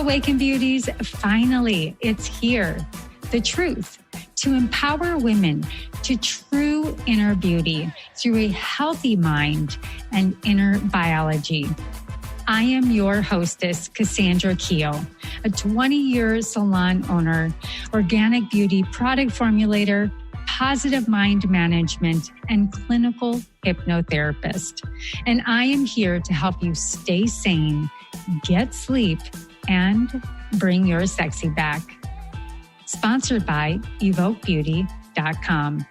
Awaken Beauties, finally, it's here. The truth to empower women to true inner beauty through a healthy mind and inner biology. I am your hostess, Kassandra Keogh, a 20-year salon owner, organic beauty product formulator, positive mind management, and clinical hypnotherapist. And I am here to help you stay sane, get sleep, and bring your sexy back. Sponsored by evoquebeauty.com.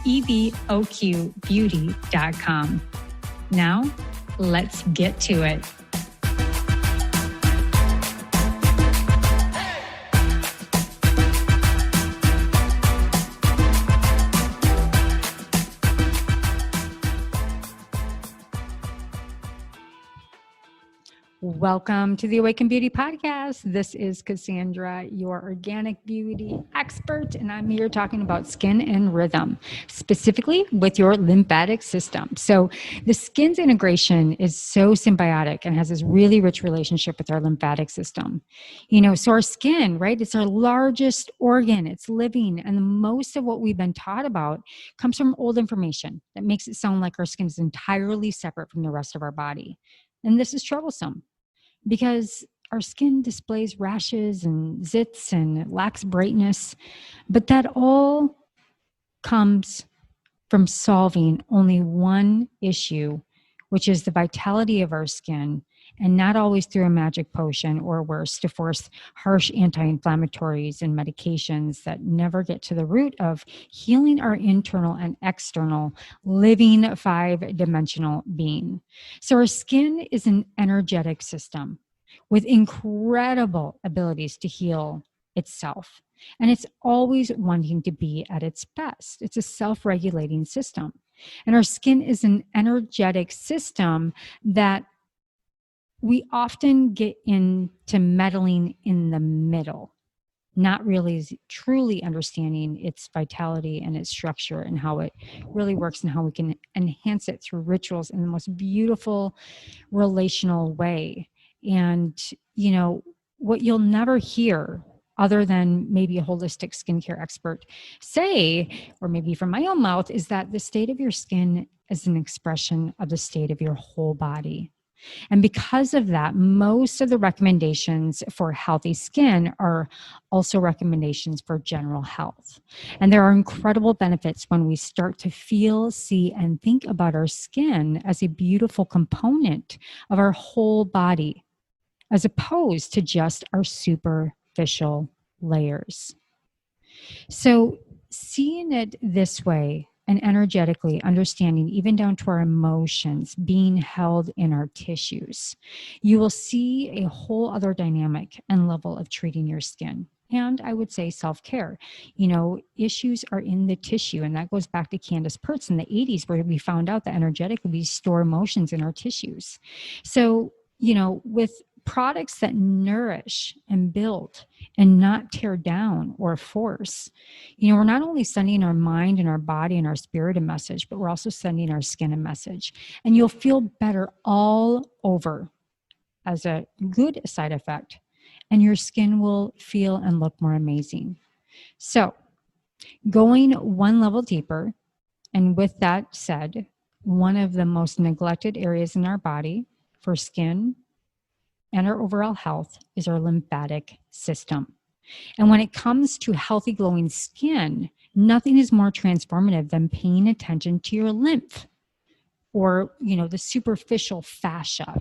evoquebeauty.com. Now, let's get to it. Welcome to the Awaken Beauty Podcast. This is Kassandra, your organic beauty expert, and I'm here talking about skin and rhythm, specifically with your lymphatic system. So the skin's integration is so symbiotic and has this really rich relationship with our lymphatic system. So our skin, right, it's our largest organ. It's living, and most of what we've been taught about comes from old information that makes it sound like our skin is entirely separate from the rest of our body. And this is troublesome because our skin displays rashes and zits and it lacks brightness, but that all comes from solving only one issue, which is the vitality of our skin, and not always through a magic potion or worse, to force harsh anti-inflammatories and medications that never get to the root of healing our internal and external living 5-dimensional being. So our skin is an energetic system with incredible abilities to heal itself. And it's always wanting to be at its best. It's a self-regulating system. And our skin is an energetic system that we often get into meddling in the middle, not really truly understanding its vitality and its structure and how it really works and how we can enhance it through rituals in the most beautiful relational way. And, what you'll never hear other than maybe a holistic skincare expert say, or maybe from my own mouth, is that the state of your skin is an expression of the state of your whole body. And because of that, most of the recommendations for healthy skin are also recommendations for general health. And there are incredible benefits when we start to feel, see, and think about our skin as a beautiful component of our whole body, as opposed to just our superficial layers. So seeing it this way, and energetically understanding, even down to our emotions being held in our tissues, you will see a whole other dynamic and level of treating your skin. And I would say self-care. Issues are in the tissue, and that goes back to Candace Pertz in the 80s, where we found out that energetically we store emotions in our tissues. So, with products that nourish and build and not tear down or force, we're not only sending our mind and our body and our spirit a message, but we're also sending our skin a message. And you'll feel better all over as a good side effect. And your skin will feel and look more amazing. So going one level deeper, and with that said, one of the most neglected areas in our body for skin and our overall health is our lymphatic system. And when it comes to healthy, glowing skin, nothing is more transformative than paying attention to your lymph, or, the superficial fascia,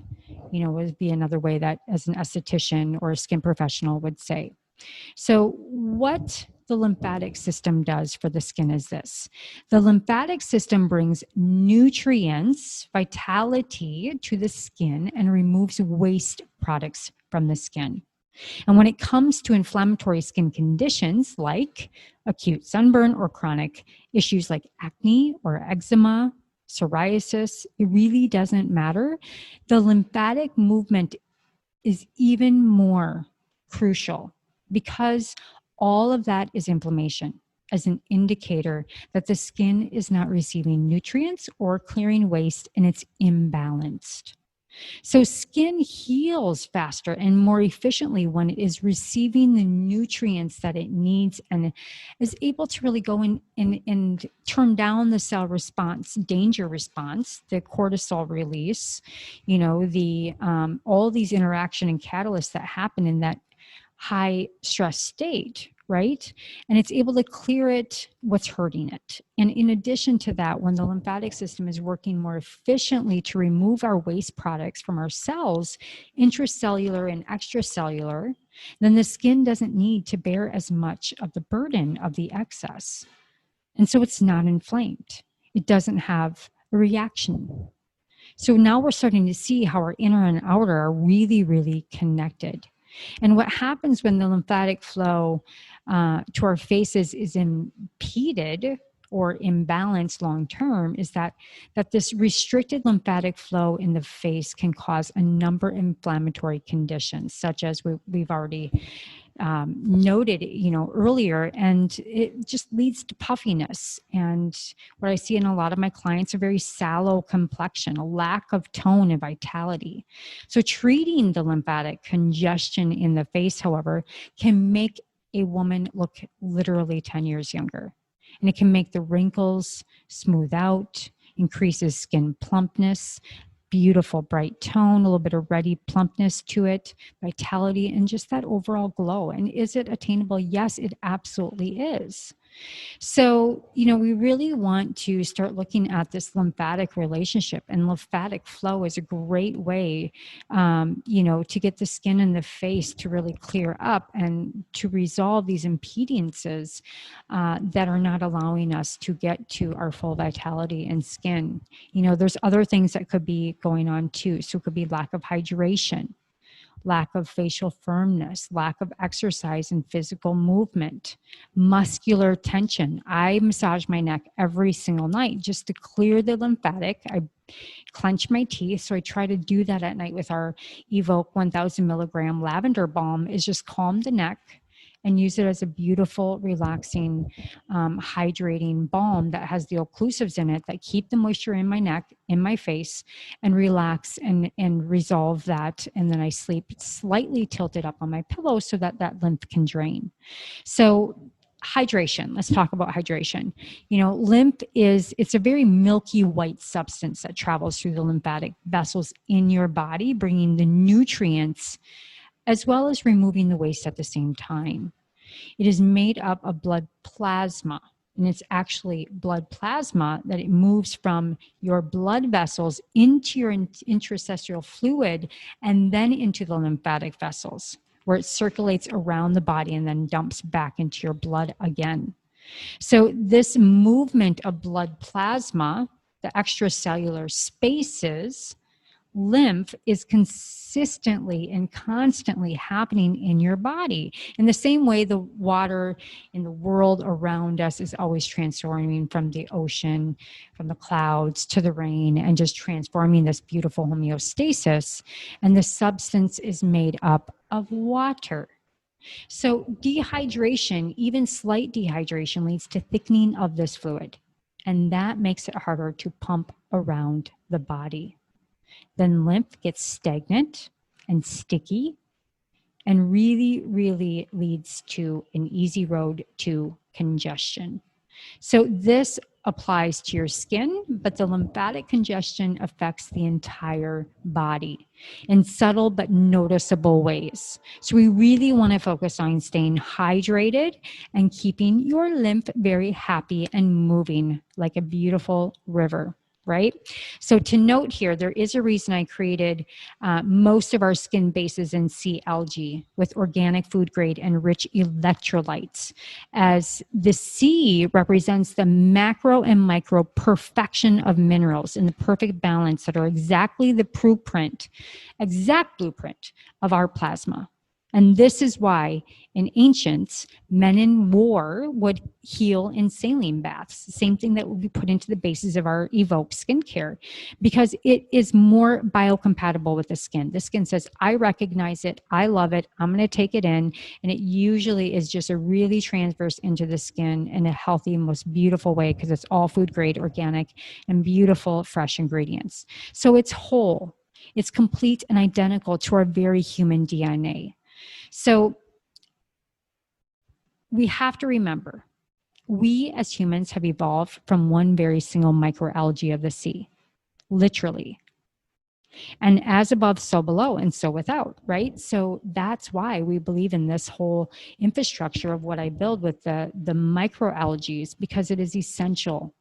would be another way that as an esthetician or a skin professional would say. So what the lymphatic system does for the skin is this. The lymphatic system brings nutrients, vitality to the skin, and removes waste products from the skin. And when it comes to inflammatory skin conditions like acute sunburn or chronic issues like acne or eczema, psoriasis, it really doesn't matter. The lymphatic movement is even more crucial because all of that is inflammation as an indicator that the skin is not receiving nutrients or clearing waste and it's imbalanced. So skin heals faster and more efficiently when it is receiving the nutrients that it needs and is able to really go in and turn down the cell response, danger response, the cortisol release, the all these interaction and catalysts that happen in that high stress state, right? And it's able to clear it, what's hurting it. And in addition to that, when the lymphatic system is working more efficiently to remove our waste products from our cells, intracellular and extracellular, then the skin doesn't need to bear as much of the burden of the excess. And so it's not inflamed. It doesn't have a reaction. So now we're starting to see how our inner and outer are really, really connected. And what happens when the lymphatic flow to our faces is impeded or imbalanced long term is that this restricted lymphatic flow in the face can cause a number of inflammatory conditions, such as we've already noted, earlier, and it just leads to puffiness. And what I see in a lot of my clients, a very sallow complexion, a lack of tone and vitality. So treating the lymphatic congestion in the face, however, can make a woman look literally 10 years younger. And it can make the wrinkles smooth out, increases skin plumpness, beautiful bright tone, a little bit of ruddy plumpness to it, vitality, and just that overall glow. And is it attainable? Yes, it absolutely is. So, we really want to start looking at this lymphatic relationship, and lymphatic flow is a great way, to get the skin and the face to really clear up and to resolve these impedances that are not allowing us to get to our full vitality and skin. There's other things that could be going on too. So it could be lack of hydration, lack of facial firmness, lack of exercise and physical movement, muscular tension. I massage my neck every single night just to clear the lymphatic. I clench my teeth. So I try to do that at night with our Evoke 1000 milligram lavender balm, is just calm the neck and use it as a beautiful, relaxing, hydrating balm that has the occlusives in it that keep the moisture in my neck, in my face, and relax and resolve that. And then I sleep slightly tilted up on my pillow so that lymph can drain. So hydration. Let's talk about hydration. Lymph it's a very milky white substance that travels through the lymphatic vessels in your body, bringing the nutrients as well as removing the waste at the same time. It is made up of blood plasma, and it's actually blood plasma that it moves from your blood vessels into your intracellular fluid and then into the lymphatic vessels, where it circulates around the body and then dumps back into your blood again. So this movement of blood plasma, the extracellular spaces, lymph, is consistently and constantly happening in your body. In the same way the water in the world around us is always transforming from the ocean, from the clouds to the rain, and just transforming this beautiful homeostasis. And the substance is made up of water. So dehydration, even slight dehydration, leads to thickening of this fluid. And that makes it harder to pump around the body. Then lymph gets stagnant and sticky and really, really leads to an easy road to congestion. So this applies to your skin, but the lymphatic congestion affects the entire body in subtle but noticeable ways. So we really want to focus on staying hydrated and keeping your lymph very happy and moving like a beautiful river. Right? So to note here, there is a reason I created most of our skin bases in C algae with organic food grade and rich electrolytes, as the C represents the macro and micro perfection of minerals in the perfect balance that are exactly the exact blueprint of our plasma. And this is why in ancients, men in war would heal in saline baths, the same thing that would be put into the bases of our Evoke skincare, because it is more biocompatible with the skin. The skin says, I recognize it, I love it, I'm going to take it in, and it usually is just a really transverse into the skin in a healthy, most beautiful way, because it's all food grade, organic, and beautiful, fresh ingredients. So it's whole. It's complete and identical to our very human DNA. So we have to remember, we as humans have evolved from one very single microalgae of the sea, literally. And as above, so below, and so without, right? So that's why we believe in this whole infrastructure of what I build with the microalgae, because it is essential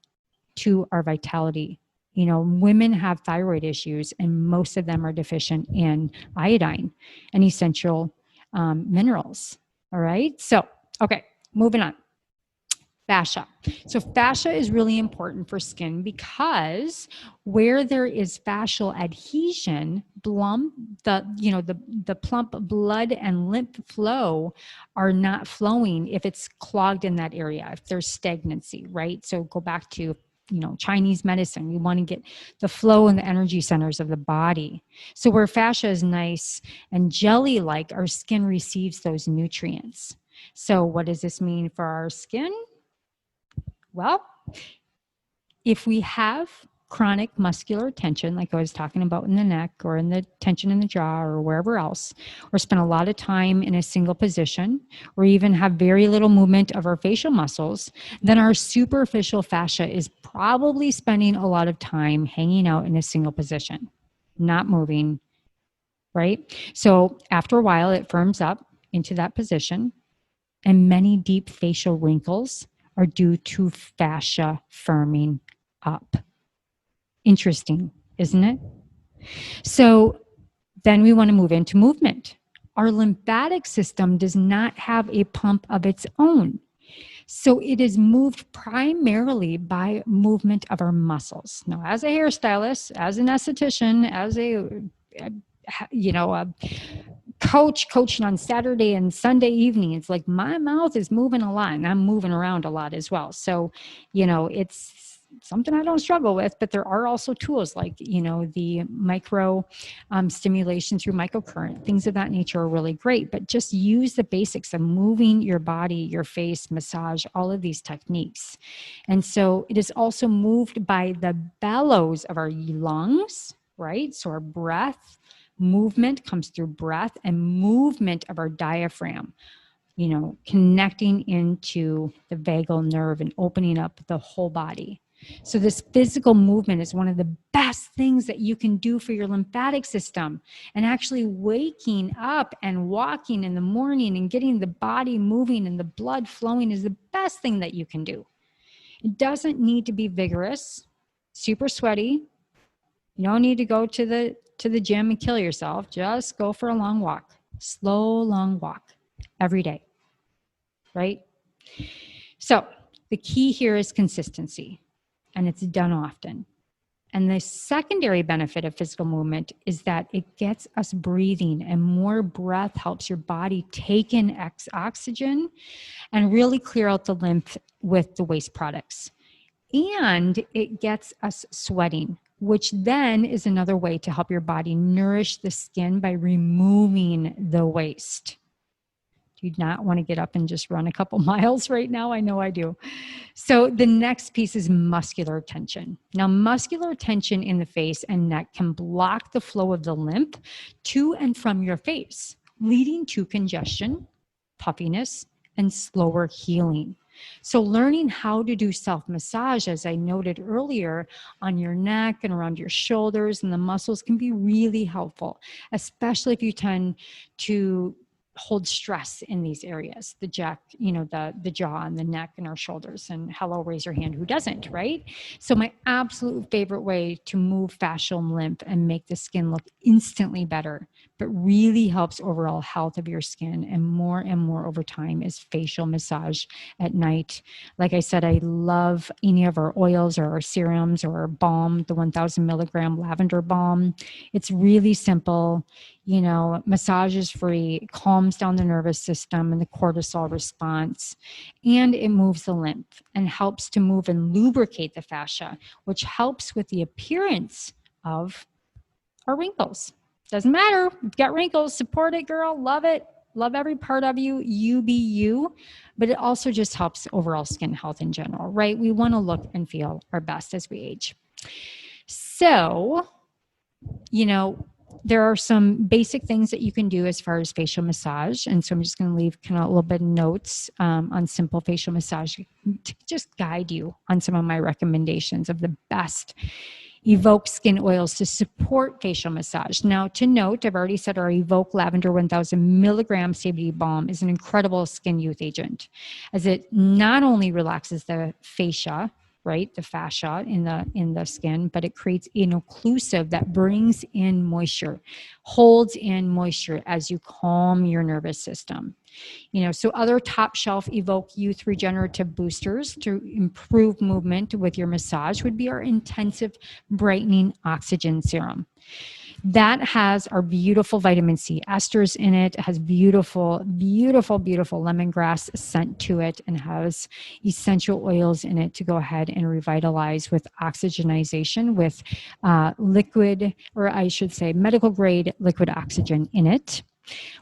to our vitality. You know, women have thyroid issues, and most of them are deficient in iodine and essential minerals. All right. So, okay, moving on. Fascia. So fascia is really important for skin because where there is fascial adhesion, the plump blood and lymph flow are not flowing if it's clogged in that area, if there's stagnancy, right? So go back to Chinese medicine. We want to get the flow and the energy centers of the body. So where fascia is nice and jelly-like, our skin receives those nutrients. So what does this mean for our skin? Well, if we have chronic muscular tension, like I was talking about in the neck or in the tension in the jaw or wherever else, or spend a lot of time in a single position, or even have very little movement of our facial muscles, then our superficial fascia is probably spending a lot of time hanging out in a single position, not moving, right? So after a while, it firms up into that position, and many deep facial wrinkles are due to fascia firming up. Interesting, isn't it? So then we want to move into movement. Our lymphatic system does not have a pump of its own. So it is moved primarily by movement of our muscles. Now, as a hairstylist, as an esthetician, as a coaching on Saturday and Sunday evening, it's like my mouth is moving a lot and I'm moving around a lot as well. So, it's something I don't struggle with, but there are also tools like, the micro stimulation through microcurrent, things of that nature are really great, but just use the basics of moving your body, your face, massage, all of these techniques. And so it is also moved by the bellows of our lungs, right? So our breath, movement comes through breath and movement of our diaphragm, connecting into the vagal nerve and opening up the whole body. So this physical movement is one of the best things that you can do for your lymphatic system. And actually waking up and walking in the morning and getting the body moving and the blood flowing is the best thing that you can do. It doesn't need to be vigorous, super sweaty. You don't need to go to the gym and kill yourself. Just go for a long walk, slow, long walk every day, right? So the key here is consistency, and it's done often. And the secondary benefit of physical movement is that it gets us breathing, and more breath helps your body take in oxygen and really clear out the lymph with the waste products. And it gets us sweating, which then is another way to help your body nourish the skin by removing the waste. Do you not want to get up and just run a couple miles right now? I know I do. So the next piece is muscular tension. Now, muscular tension in the face and neck can block the flow of the lymph to and from your face, leading to congestion, puffiness, and slower healing. So learning how to do self-massage, as I noted earlier, on your neck and around your shoulders and the muscles can be really helpful, especially if you tend to hold stress in these areas, the jaw and the neck and our shoulders. And hello, raise your hand who doesn't, right? So my absolute favorite way to move fascial lymph and make the skin look instantly better, but really helps overall health of your skin and more over time, is facial massage at night. Like I said, I love any of our oils or our serums or our balm, the 1000 milligram lavender balm. It's really simple. Massage is free, it calms down the nervous system and the cortisol response, and it moves the lymph and helps to move and lubricate the fascia, which helps with the appearance of our wrinkles. Doesn't matter, you've got wrinkles, support it, girl, love it. Love every part of you, you be you, but it also just helps overall skin health in general, right? We want to look and feel our best as we age. So, there are some basic things that you can do as far as facial massage. And so I'm just going to leave kind of a little bit of notes on simple facial massage to just guide you on some of my recommendations of the best Evoke skin oils to support facial massage. Now, to note, I've already said our Evoke Lavender 1000 milligram CBD balm is an incredible skin youth agent, as it not only relaxes the fascia, right, the fascia in the skin, but it creates an occlusive that brings in moisture, holds in moisture as you calm your nervous system. So other top shelf Evoke Youth Regenerative Boosters to improve movement with your massage would be our Intensive Brightening Oxygen Serum. That has our beautiful vitamin C esters in it. It has beautiful, beautiful, beautiful lemongrass scent to it, and has essential oils in it to go ahead and revitalize with oxygenization with liquid, or I should say medical grade liquid oxygen in it.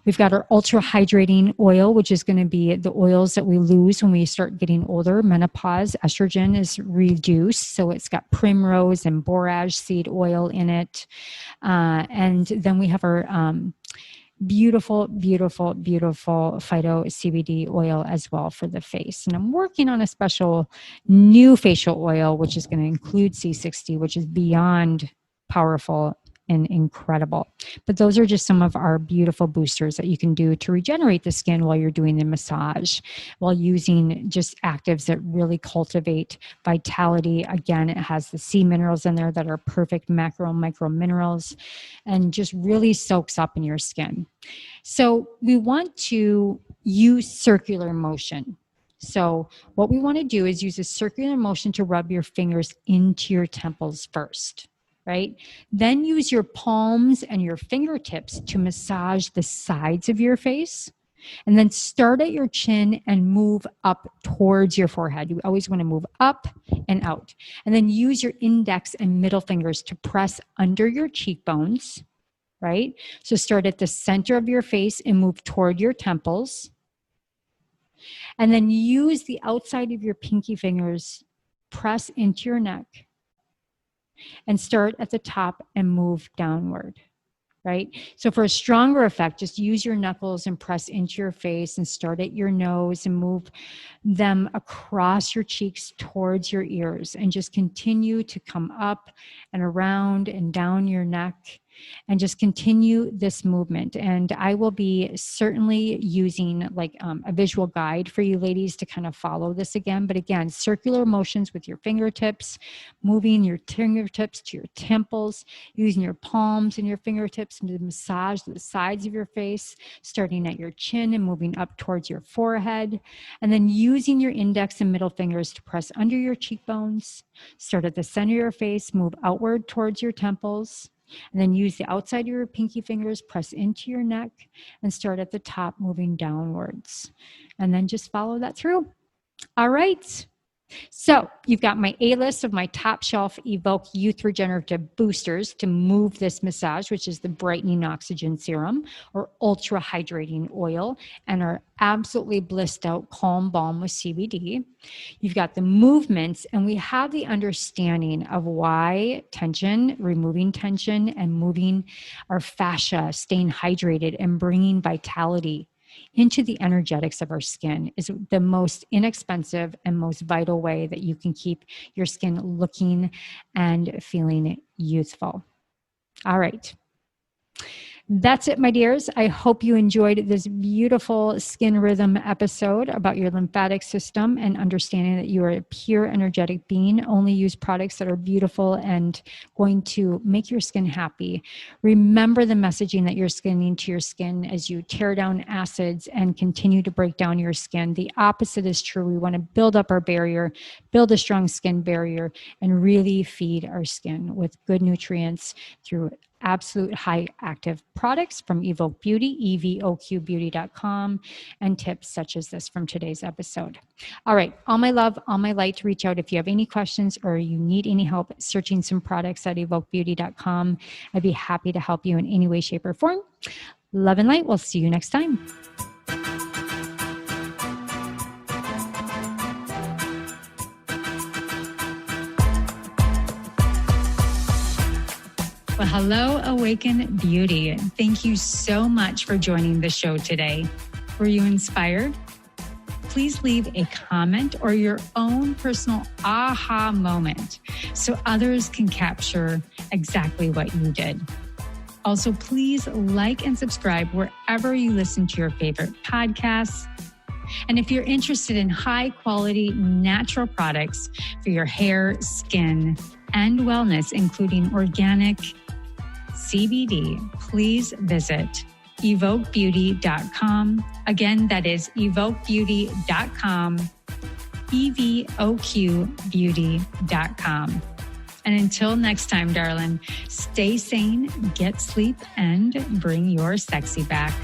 We've got our ultra hydrating oil, which is going to be the oils that we lose when we start getting older. Menopause, estrogen is reduced. So it's got primrose and borage seed oil in it. And then we have our beautiful, beautiful, beautiful phyto CBD oil as well for the face. And I'm working on a special new facial oil, which is going to include C60, which is beyond powerful and incredible. But those are just some of our beautiful boosters that you can do to regenerate the skin while you're doing the massage, while using just actives that really cultivate vitality. Again, it has the C minerals in there that are perfect macro and micro minerals, and just really soaks up in your skin. So we want to use circular motion. So what we want to do is use a circular motion to rub your fingers into your temples first. Right? Then use your palms and your fingertips to massage the sides of your face. And then start at your chin and move up towards your forehead. You always want to move up and out. And then use your index and middle fingers to press under your cheekbones. Right? So start at the center of your face and move toward your temples. And then use the outside of your pinky fingers, press into your neck. And start at the top and move downward, right? So for a stronger effect, just use your knuckles and press into your face and start at your nose and move them across your cheeks towards your ears, and just continue to come up and around and down your neck, and just continue this movement. And I will be certainly using like a visual guide for you ladies to kind of follow this again. But again, circular motions with your fingertips, moving your fingertips to your temples, using your palms and your fingertips to massage the sides of your face, starting at your chin and moving up towards your forehead. And then using your index and middle fingers to press under your cheekbones, start at the center of your face, move outward towards your temples. And then use the outside of your pinky fingers, press into your neck, and start at the top, moving downwards. And then just follow that through. All right. So you've got my A-list of my top shelf Evoke Youth Regenerative Boosters to move this massage, which is the Brightening Oxygen Serum or Ultra Hydrating Oil, and our absolutely blissed out Calm Balm with CBD. You've got the movements, and we have the understanding of why tension, removing tension and moving our fascia, staying hydrated and bringing vitality into the energetics of our skin is the most inexpensive and most vital way that you can keep your skin looking and feeling youthful. All right. That's it, my dears. I hope you enjoyed this beautiful skin rhythm episode about your lymphatic system and understanding that you are a pure energetic being. Only use products that are beautiful and going to make your skin happy. Remember the messaging that you're sending to your skin as you tear down acids and continue to break down your skin. The opposite is true. We want to build up our barrier, build a strong skin barrier, and really feed our skin with good nutrients through absolute high active products from Evoke Beauty, evoqbeauty.com, and tips such as this from today's episode. All right, all my love, all my light, reach out if you have any questions or you need any help searching some products at evoqbeauty.com. I'd be happy to help you in any way, shape, or form. Love and light. We'll see you next time. Well, hello, Awaken Beauty. Thank you so much for joining the show today. Were you inspired? Please leave a comment or your own personal aha moment so others can capture exactly what you did. Also, please like and subscribe wherever you listen to your favorite podcasts. And if you're interested in high quality natural products for your hair, skin, and wellness, including organic CBD, please visit evoquebeauty.com. Again, that is evoquebeauty.com, evoquebeauty.com. And until next time, darling, stay sane, get sleep, and bring your sexy back.